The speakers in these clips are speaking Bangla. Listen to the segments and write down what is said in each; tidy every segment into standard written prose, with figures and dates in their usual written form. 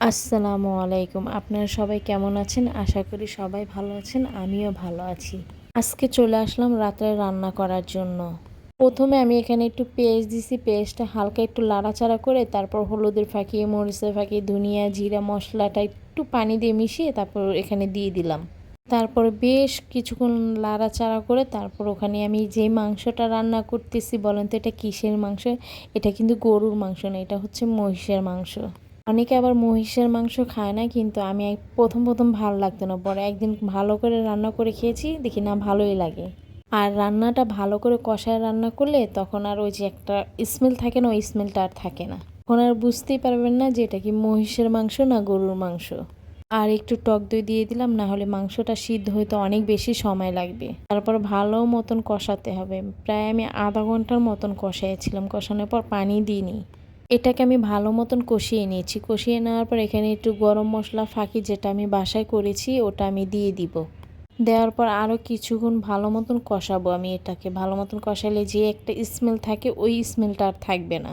আসসালামু আলাইকুম। আপনারা সবাই কেমন আছেন? আশা করি সবাই ভালো আছেন। আমিও ভালো আছি। আজকে চলে আসলাম রাত্রে রান্না করার জন্য। প্রথমে আমি এখানে একটু পেঁয়াজ দিছি। পেঁয়াজটা হালকা একটু লাড়াচাড়া করে তারপর হলুদের ফাঁকি, মরিচের ফাঁকি, ধনিয়া, জিরা মশলাটা একটু পানি দিয়ে মিশিয়ে তারপর এখানে দিয়ে দিলাম। তারপরে বেশ কিছুক্ষণ লাড়াচাড়া করে তারপর ওখানে আমি যে মাংসটা রান্না করতেছি বলেন তো এটা কিসের মাংস? এটা কিন্তু গরুর মাংস না, এটা হচ্ছে মহিষের মাংস। অনেকে আবার মহিষের মাংস খায় না, কিন্তু আমি প্রথম ভালো লাগতো না, পরে একদিন ভালো করে রান্না করে খেয়েছি, দেখি না ভালোই লাগে। আর রান্নাটা ভালো করে কষায় রান্না করলে তখন আর ওই যে একটা স্মেল থাকে না, ওই স্মেলটা আর থাকে না। তখন আর বুঝতেই পারবেন না যে এটা কি মহিষের মাংস না গরুর মাংস। আর একটু টক দই দিয়ে দিলাম, না হলে মাংসটা সিদ্ধ হইতে অনেক বেশি সময় লাগবে। তারপর ভালো মতন কষাতে হবে। প্রায় আমি আধা ঘন্টার মতন কষাইছিলাম, কষানোর পর পানি দিইনি। এটাকে আমি ভালো মতন কষিয়ে নিয়েছি। কষিয়ে নেওয়ার পর এখানে একটু গরম মশলা ফাঁকি যেটা আমি বাসায় করেছি ওটা আমি দিয়ে দিব। দেওয়ার পর আরও কিছুক্ষণ ভালো মতন কষাবো আমি এটাকে। ভালো মতন কষালে যে একটা স্মেল থাকে ওই স্মেলটা আর থাকবে না।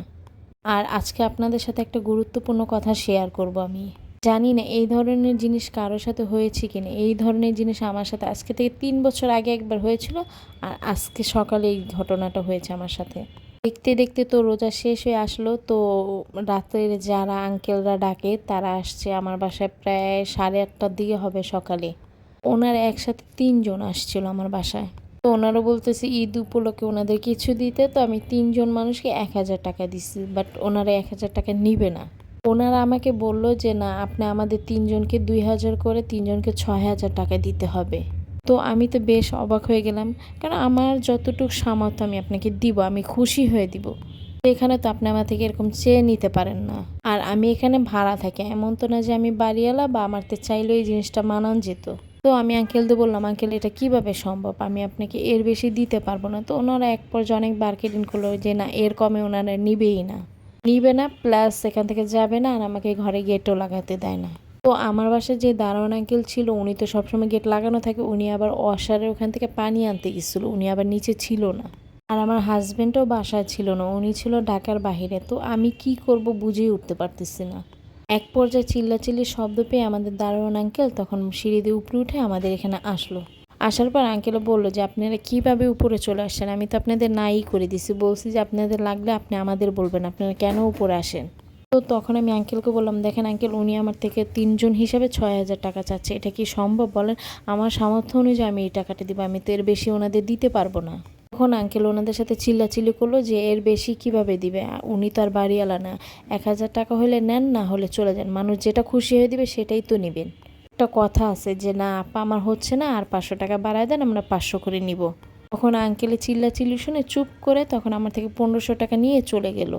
আর আজকে আপনাদের সাথে একটা গুরুত্বপূর্ণ কথা শেয়ার করব আমি। জানি না এই ধরনের জিনিস কারোর সাথে হয়েছে কিনা। এই ধরনের জিনিস আমার সাথে আজকে থেকে ৩ বছর আগে একবার হয়েছিল, আর আজকে সকালে এই ঘটনাটা হয়েছে আমার সাথে। দেখতে দেখতে তো রোজা শেষ হয়ে আসলো, তো রাতের যারা আঙ্কেলরা ডাকে তারা আসছে আমার বাসায় প্রায় 8:30টার দিকে হবে সকালে। ওনারা একসাথে 3 জন আসছিল আমার বাসায়। তো ওনারা বলতেছে ঈদ উপলক্ষে ওনাদের কিছু দিতে, তো আমি 3 জন মানুষকে 1,000 টাকা দিছি, বাট ওনারা 1,000 টাকা নিবে না। ওনারা আমাকে বলল যে না, আপনি আমাদের 3 জনকে 2,000 করে, 3 জনকে 6,000 টাকা দিতে হবে। তো আমি তো বেশ অবাক হয়ে গেলাম, কারণ আমার যতটুকু সামর্থ্য আমি আপনাকে দিব, আমি খুশি হয়ে দিব। তো এখানে তো আপনি আমার থেকে এরকম চেয়ে নিতে পারেন না। আর আমি এখানে ভাড়া থাকি, এমন তো না যে আমি বাড়িওয়ালা বা আমার তো চাইলেও এই জিনিসটা মানান যেত। তো আমি আঙ্কেলদের বললাম, আঙ্কেল এটা কিভাবে সম্ভব, আমি আপনাকে এর বেশি দিতে পারবো না। তো ওনারা এক পর্যায়ে অনেক বার্গেনিং করলো যে না, এর কমে ওনারা নিবেই না, নিবে না, প্লাস এখান থেকে যাবে না, আর আমাকে ঘরে গেটও লাগাতে দেয় না। তো আমার বাসায় যে দারোয়ান আঙ্কেল ছিল উনি তো সবসময় গেট লাগানো থাকে, উনি আবার ওয়াশারে ওখান থেকে পানি আনতে গেছিলো, উনি আবার নিচে ছিল না। আর আমার হাজবেন্ডও বাসায় ছিল না, উনি ছিল ঢাকার বাহিরে। তো আমি কি করব বুঝেই উঠতে পারতেছি না। এক পর্যায়ে চিল্লাচিল্লির শব্দ পেয়ে আমাদের দারোয়ান আঙ্কেল তখন সিঁড়ি দিয়ে উপরে উঠে আমাদের এখানে আসলো। আসার পর আঙ্কেলও বললো যে আপনারা কিভাবে উপরে চলে আসছেন, আমি তো আপনাদের নাই করে দিছি, বলছি যে আপনাদের লাগলে আপনি আমাদের বলবেন, আপনারা কেন উপরে আসেন। তো তখন আমি আঙ্কেলকে বললাম, দেখেন আঙ্কেল, উনি আমার থেকে 3 জন হিসাবে 6,000 টাকা চাচ্ছে, এটা কি সম্ভব বলেন? আমার সামর্থ্য অনুযায়ী আমি এই টাকাটা দিব, আমি তো এর বেশি ওনাদের দিতে পারবো না। তখন আঙ্কেল ওনাদের সাথে চিল্লাচিল্লি করলো যে এর বেশি কিভাবে দিবে, উনি তো আর বাড়িওয়ালা না। 1,000 টাকা হলে নেন, না হলে চলে যান, মানুষ যেটা খুশি হয়ে দিবে সেটাই তো নেবেন। একটা কথা আছে যে না আপা, আমার হচ্ছে না, আর 500 টাকা বাড়ায় দেন, আমরা 500 করে নিব। তখন আঙ্কেলের চিল্লাচিল্লি শুনে চুপ করে তখন আমার থেকে 1,500 টাকা নিয়ে চলে গেল।